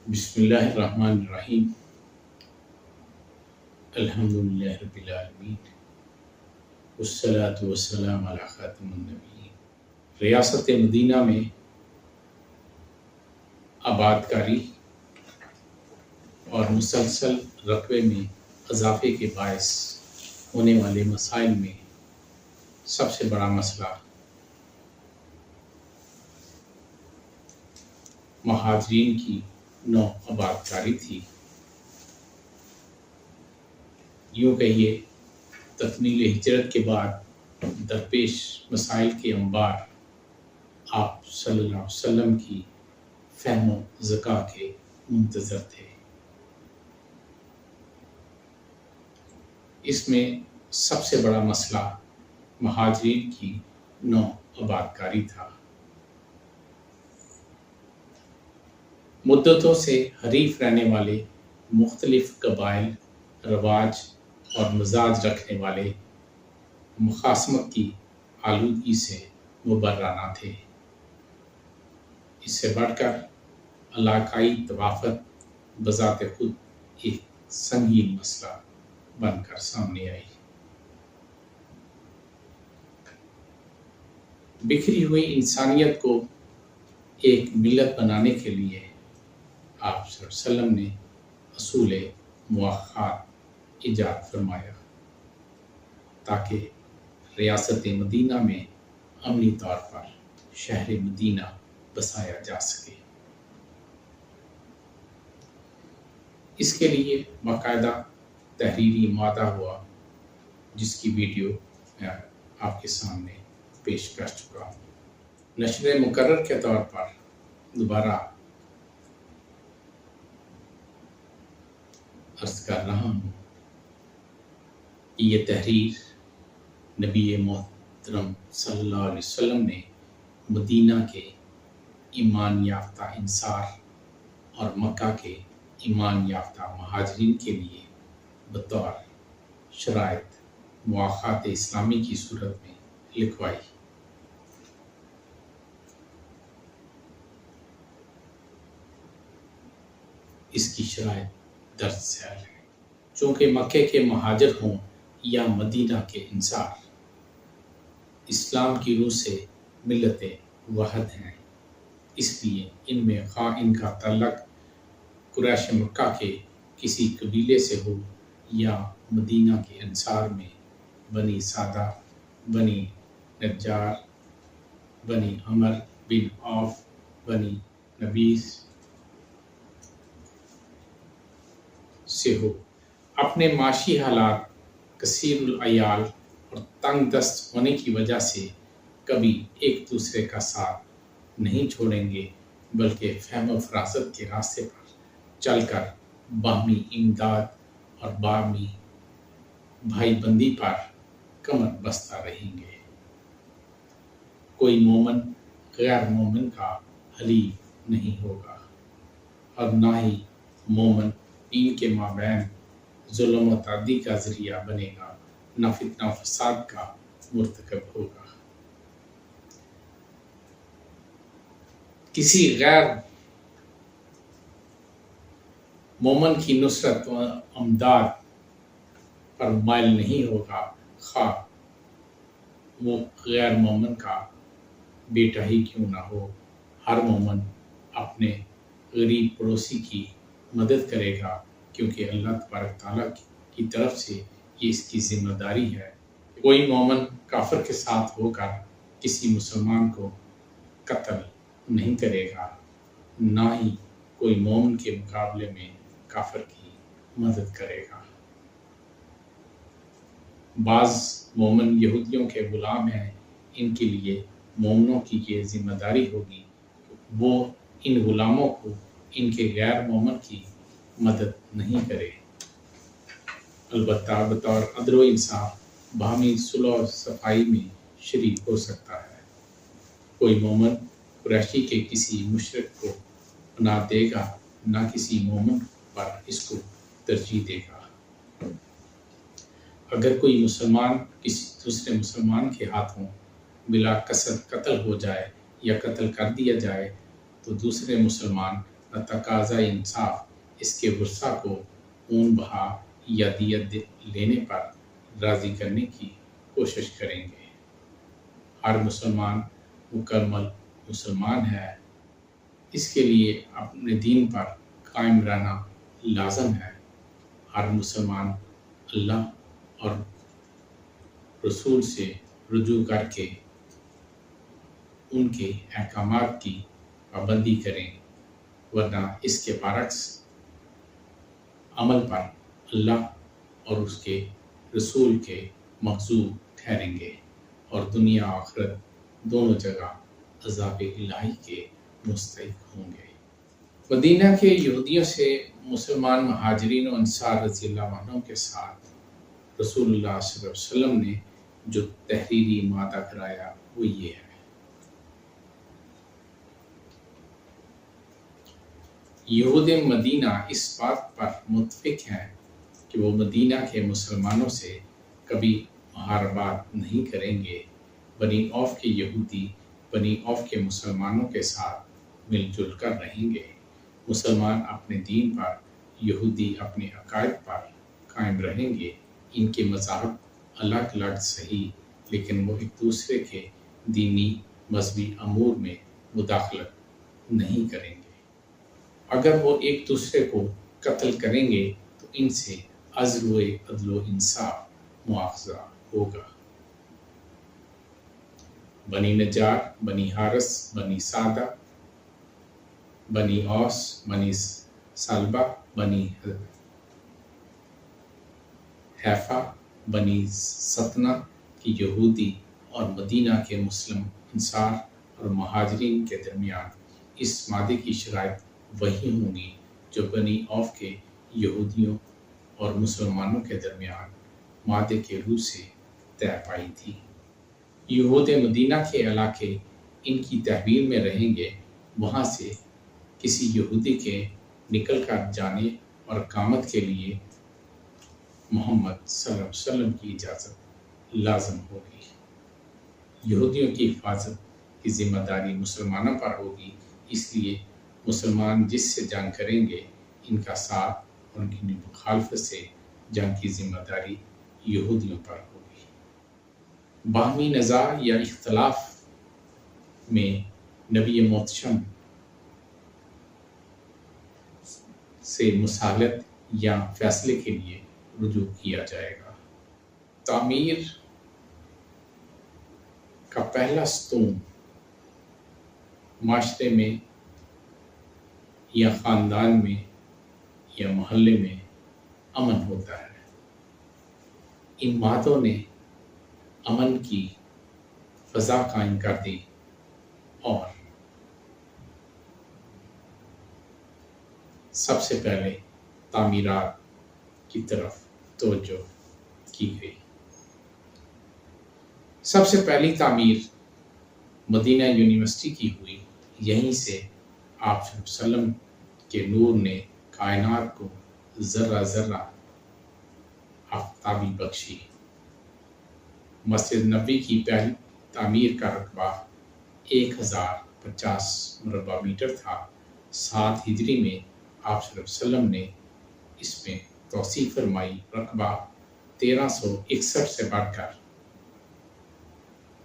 بسم اللہ الرحمن الرحیم الحمدللہ رب العالمین والصلاة والسلام علی خاتم النبیین۔ ریاست مدینہ میں آباد کاری اور مسلسل رقبے میں اضافے کے باعث ہونے والے مسائل میں سب سے بڑا مسئلہ مہاجرین کی نو آباد کاری تھی۔ یوں کہیے تکمیل ہجرت کے بعد درپیش مسائل کے انبار آپ صلی اللہ علیہ وسلم کی فہم و ذکا کے منتظر تھے۔ اس میں سب سے بڑا مسئلہ مہاجرین کی نو آباد کاری تھا۔ مدتوں سے حریف رہنے والے مختلف قبائل رواج اور مزاج رکھنے والے مخاصمت کی آلودگی سے مبرہ نہ تھے۔ اس سے بڑھ کر علاقائی طوافت بذات خود ایک سنگین مسئلہ بن کر سامنے آئی۔ بکھری ہوئی انسانیت کو ایک ملت بنانے کے لیے آپ صلی اللہ علیہ وسلم نے اصول مواخات ایجاد فرمایا تاکہ ریاست مدینہ میں عملی طور پر شہر مدینہ بسایا جا سکے۔ اس کے لیے باقاعدہ تحریری مادہ ہوا جس کی ویڈیو میں آپ کے سامنے پیش کر چکا ہوں۔ نشر مقرر کے طور پر دوبارہ عرض کر رہا ہوں کہ یہ تحریر نبی محترم صلی اللہ علیہ وسلم نے مدینہ کے ایمان یافتہ انصار اور مکہ کے ایمان یافتہ مہاجرین کے لیے بطور شرائط مواخات اسلامی کی صورت میں لکھوائی۔ اس کی شرائط درج ذیل ہے۔ چونکہ مکے کے مہاجر ہوں یا مدینہ کے انصار، اسلام کی روح سے ملت واحد ہیں، اس لیے ان میں خواہ ان کا تعلق قریش مکہ کے کسی قبیلے سے ہو یا مدینہ کے انصار میں بنی سعدہ، بنی نجار، بنی عمر بن عوف، بنی نبیس سے ہو، اپنے معاشی حالات کثیر العیال اور تنگ دست ہونے کی وجہ سے کبھی ایک دوسرے کا ساتھ نہیں چھوڑیں گے، بلکہ فہم و فراست کے راستے پر چل کر باہمی امداد اور باہمی بھائی بندی پر کمر بستہ رہیں گے۔ کوئی مومن غیر مومن کا حلیف نہیں ہوگا اور نہ ہی مومن دین کے مابین ظلم و تعدی کا ذریعہ بنے گا، نہ فتنہ و فساد کا مرتکب ہوگا۔ کسی غیر مومن کی نصرت و امداد پر مائل نہیں ہوگا، خواہ وہ غیر مومن کا بیٹا ہی کیوں نہ ہو۔ ہر مومن اپنے غریب پڑوسی کی مدد کرے گا، کیونکہ اللہ تبارک تعالیٰ کی طرف سے یہ اس کی ذمہ داری ہے۔ کوئی مومن کافر کے ساتھ ہو کر کسی مسلمان کو قتل نہیں کرے گا، نہ ہی کوئی مومن کے مقابلے میں کافر کی مدد کرے گا۔ بعض مومن یہودیوں کے غلام ہیں، ان کے لیے مومنوں کی یہ ذمہ داری ہوگی وہ ان غلاموں کو ان کے غیر مومن کی مدد نہیں کرے۔ البتہ بطور عدل و انصاف باہمی صلح و صفائی میں شریک ہو سکتا ہے۔ کوئی مومن قریشی کے کسی مشرک کو پناہ دے گا، نہ کسی مومن پر اس کو ترجیح دے گا۔ اگر کوئی مسلمان کسی دوسرے مسلمان کے ہاتھوں بلا قصد قتل ہو جائے یا قتل کر دیا جائے تو دوسرے مسلمان نہ تقاضا انصاف اس کے ورثہ کو اون بہا یا دیت لینے پر راضی کرنے کی کوشش کریں گے۔ ہر مسلمان مکمل مسلمان ہے، اس کے لیے اپنے دین پر قائم رہنا لازم ہے۔ ہر مسلمان اللہ اور رسول سے رجوع کر کے ان کے احکامات کی پابندی کریں، ورنہ اس کے برعکس عمل پر اللہ اور اس کے رسول کے مغضوب ٹھہریں گے اور دنیا آخرت دونوں جگہ عذاب الہی کے مستحق ہوں گے۔ مدینہ کے یہودیوں سے مسلمان مہاجرین و انصار رضی اللہ عنہ کے ساتھ رسول اللہ صلی اللہ علیہ وسلم نے جو تحریری مادہ کرایا وہ یہ ہے: یہود مدینہ اس بات پر متفق ہیں کہ وہ مدینہ کے مسلمانوں سے کبھی محاربات نہیں کریں گے۔ بنی اوف کے یہودی بنی اوف کے مسلمانوں کے ساتھ مل جل کر رہیں گے۔ مسلمان اپنے دین پر، یہودی اپنے عقائد پر قائم رہیں گے۔ ان کے مذاہب الگ الگ صحیح، لیکن وہ ایک دوسرے کے دینی مذہبی امور میں مداخلت نہیں کریں گے۔ اگر وہ ایک دوسرے کو قتل کریں گے تو ان سے عزل و عدل و انصاف مواخذہ ہوگا۔ بنی نجار، بنی حارث، بنی سعدہ، بنی اوس، بنی سلبہ، بنی حیفہ، بنی ستنہ کی یہودی اور مدینہ کے مسلم انصار اور مہاجرین کے درمیان اس مادے کی شرائط وہی ہوں گی جو بنی اوف کے یہودیوں اور مسلمانوں کے درمیان مادے کے روح سے طے پائی تھی۔ یہود مدینہ کے علاقے ان کی تحویل میں رہیں گے۔ وہاں سے کسی یہودی کے نکل کر جانے اور اقامت کے لیے محمد صلی اللہ علیہ وسلم کی اجازت لازم ہوگی۔ یہودیوں کی حفاظت کی ذمہ داری مسلمانوں پر ہوگی، اس لیے مسلمان جس سے جنگ کریں گے ان کا ساتھ اور ان کی مخالفت سے جنگ کی ذمہ داری یہودیوں پر ہوگی۔ باہمی نزاع یا اختلاف میں نبی محتشم سے مصالحت یا فیصلے کے لیے رجوع کیا جائے گا۔ تعمیر کا پہلا ستون معاشرے میں یا خاندان میں یا محلے میں امن ہوتا ہے۔ ان مادوں نے امن کی فضا قائم کر دی اور سب سے پہلے تعمیرات کی طرف توجہ کی گئی۔ سب سے پہلی تعمیر مدینہ یونیورسٹی کی ہوئی۔ یہیں سے آپ صلی اللہ علیہ وسلم کے نور نے کائنات کو ذرہ ذرہ آفتابی بخشی۔ مسجد نبوی کی پہلی تعمیر کا رقبہ 1050 مربع میٹر تھا۔ 7 ہجری میں آپ صلی اللہ علیہ وسلم نے اس میں توسیع فرمائی۔ رقبہ 1361 سے بڑھ کر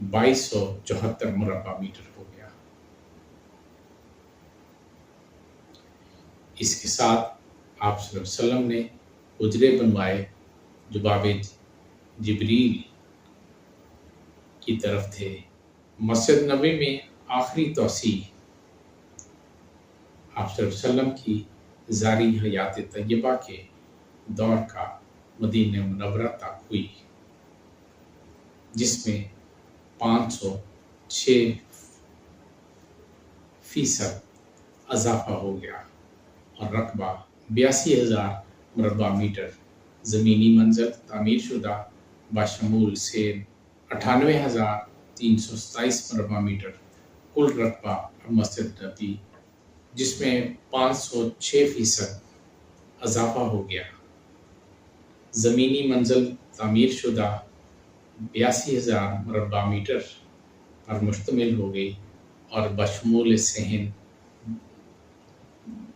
2274 مربع میٹر ہو گیا۔ اس کے ساتھ آپ صلی اللہ علیہ وسلم نے حجرے بنوائے جو باب جبریل کی طرف تھے۔ مسجد نبوی میں آخری توسیع آپ صلی اللہ علیہ وسلم کی ظاہری حیات طیبہ کے دور کا مدینہ منورہ تک ہوئی، جس میں 506% اضافہ ہو گیا اور رقبہ 82,000 مربع میٹر زمینی منزل تعمیر شدہ بشمول سیل 98,327 مربع میٹر کل رقبہ مسجد نبوی، جس میں 506% اضافہ ہو گیا۔ زمینی منزل تعمیر شدہ 82,000 مربع میٹر پر مشتمل ہو گئی اور بشمول صحن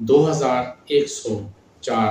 2104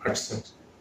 68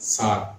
7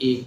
1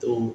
2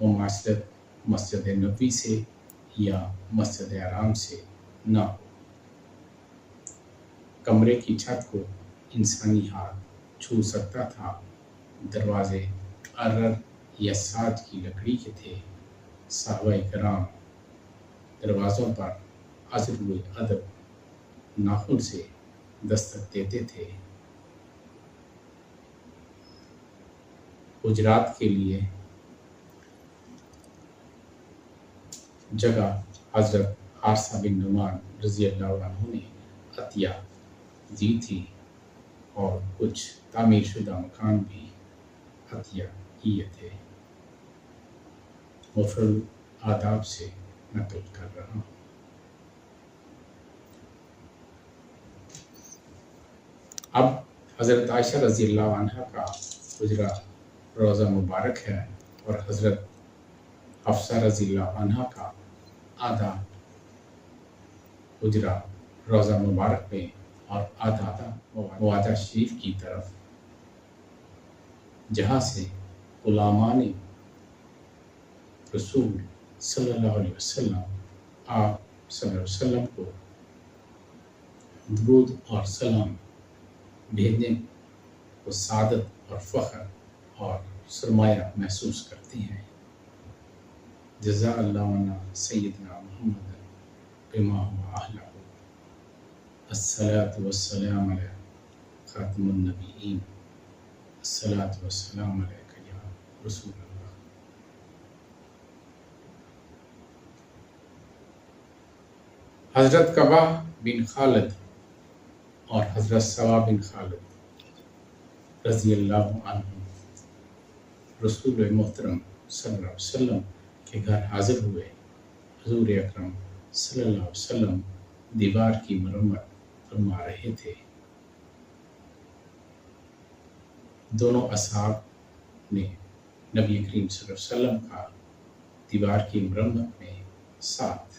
مماثلت مسجد نبوی سے یا مسجد حرام سے نہ ہو۔ کمرے کی چھت کو انسانی ہاتھ چھو سکتا تھا، دروازے ارر یا ساج کی لکڑی کے تھے۔ صحابہ کرام دروازوں پر عزر ہوئے ادب ناخن سے دستک دیتے تھے۔ حجرات کے لیے جگہ حضرت حارثہ بن نعمان رضی اللہ عنہ نے عطیہ دی تھی اور کچھ تعمیر شدہ مکان بھی عطیہ کیے تھے۔ مفرد آداب سے نقل کر رہا ہوں۔ اب حضرت عائشہ رضی اللہ عنہ کا حجرہ روضہ مبارک ہے اور حضرت حفصہ رضی اللہ عنہ کا آدھا حجرہ روضہ مبارک میں اور آدھا مواجہ شریف کی طرف، جہاں سے غلامان رسول صلی اللہ علیہ وسلم آپ صلی اللہ علیہ وسلم کو درود اور سلام بھیجنے کو سعادت اور فخر اور سرمایہ محسوس کرتی ہیں۔ جزا اللہ عنا سیدنا محمد بما هو اہلہ، الصلاۃ والسلام علی خاتم النبیین، الصلاۃ والسلام علیک یا رسول اللہ۔ حضرت کعبہ بن خالد اور حضرت سوا بن خالد رضی اللہ عنہ رسول محترم صلی اللہ علیہ وسلم کے گھر حاضر ہوئے۔ حضور اکرم صلی اللہ علیہ وسلم دیوار کی مرمت فرما رہے تھے۔ دونوں اصحاب نے نبی کریم صلی اللہ علیہ وسلم کا دیوار کی مرمت میں ساتھ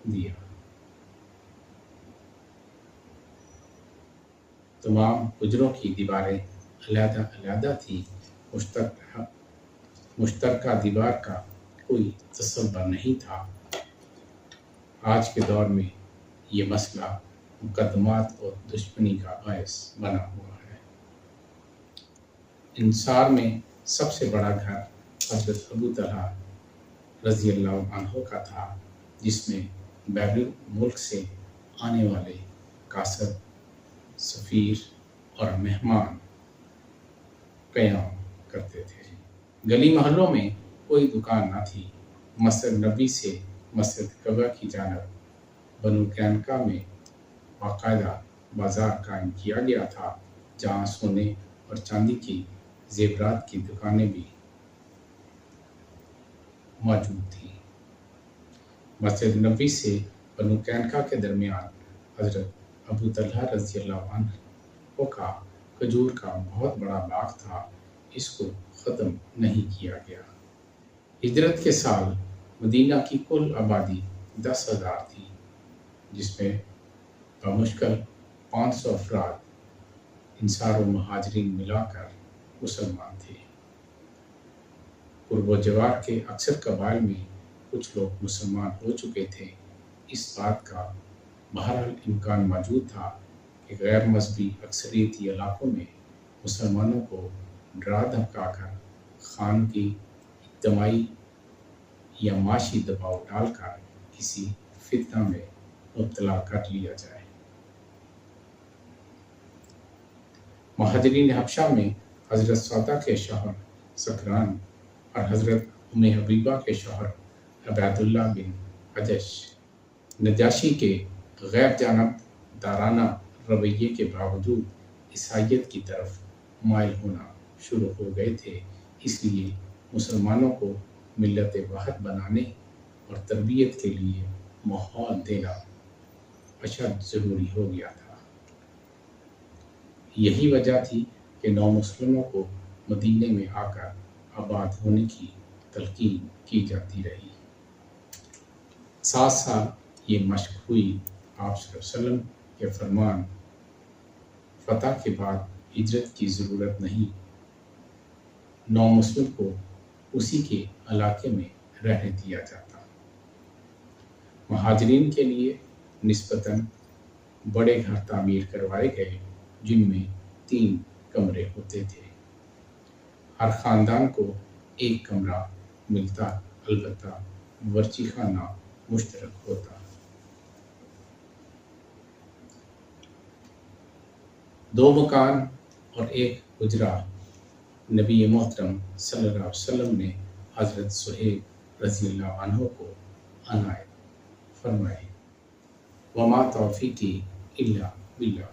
دیا۔ تمام حجروں کی دیواریں علیحدہ علیحدہ تھیں، مشترکہ دیوار کا کوئی تصور نہیں تھا۔ آج کے دور میں یہ مسئلہ مقدمات اور دشمنی کا باعث بنا ہوا ہے۔ انصار میں سب سے بڑا گھر حضرت ابو طلحہ رضی اللہ عنہ کا تھا، جس میں بیرون ملک سے آنے والے قاصد، سفیر اور مہمان قیام کرتے تھے۔ گلی محلوں میں کوئی دکان نہ تھی۔ مسجد نبوی سے مسجد کعبہ کی جانب بنو قینقاع میں باقاعدہ بازار قائم کیا گیا تھا، جہاں سونے اور چاندی کی زیورات کی دکانیں بھی موجود تھیں۔ مسجد نبوی سے بنو قینقاع کے درمیان حضرت ابو طلحہ رضی اللہ عنہ کا کھجور کا بہت بڑا باغ تھا، اس کو ختم نہیں کیا گیا۔ ہجرت کے سال مدینہ کی کل آبادی 10,000 تھی، جس میں بمشکل 500 افراد انصار و مہاجرین ملا کر مسلمان تھے۔ قرب و جوار کے اکثر قبائل میں کچھ لوگ مسلمان ہو چکے تھے۔ اس بات کا بہرحال امکان موجود تھا کہ غیر مذہبی اکثریتی علاقوں میں مسلمانوں کو ڈرا دھمکا کر خان کی اجتماعی یا معاشی دباؤ ڈال کر کسی فتنہ میں مبتلا کر لیا جائے۔ مہاجرین حبشہ میں حضرت سودا کے شوہر سکران اور حضرت ام حبیبہ کے شوہر عبید اللہ بن حجش نجاشی کے غیر جانب دارانہ رویے کے باوجود عیسائیت کی طرف مائل ہونا شروع ہو گئے تھے، اس لیے مسلمانوں کو ملت واحد بنانے اور تربیت کے لیے ماحول دینا اشد ضروری ہو گیا تھا۔ یہی وجہ تھی کہ نومسلموں کو مدینے میں آ کر آباد ہونے کی تلقین کی جاتی رہی۔ 7 سال یہ مشق ہوئی۔ آپ صلی اللہ علیہ وسلم کے فرمان فتح کے بعد ہجرت کی ضرورت نہیں۔ نومسلم کو اسی کے علاقے میں رہنے دیا جاتا۔ مہاجرین کے لیے نسبتاً بڑے گھر تعمیر کروائے گئے جن میں 3 کمرے ہوتے تھے۔ ہر خاندان کو ایک کمرہ ملتا، البتہ ورچی خانہ مشترک ہوتا۔ دو مکان اور ایک حجرہ نبی محترم صلی اللہ علیہ وسلم نے حضرت صہیب رضی اللہ عنہ کو عنایت فرمائے۔ وما توفیقی الا باللہ۔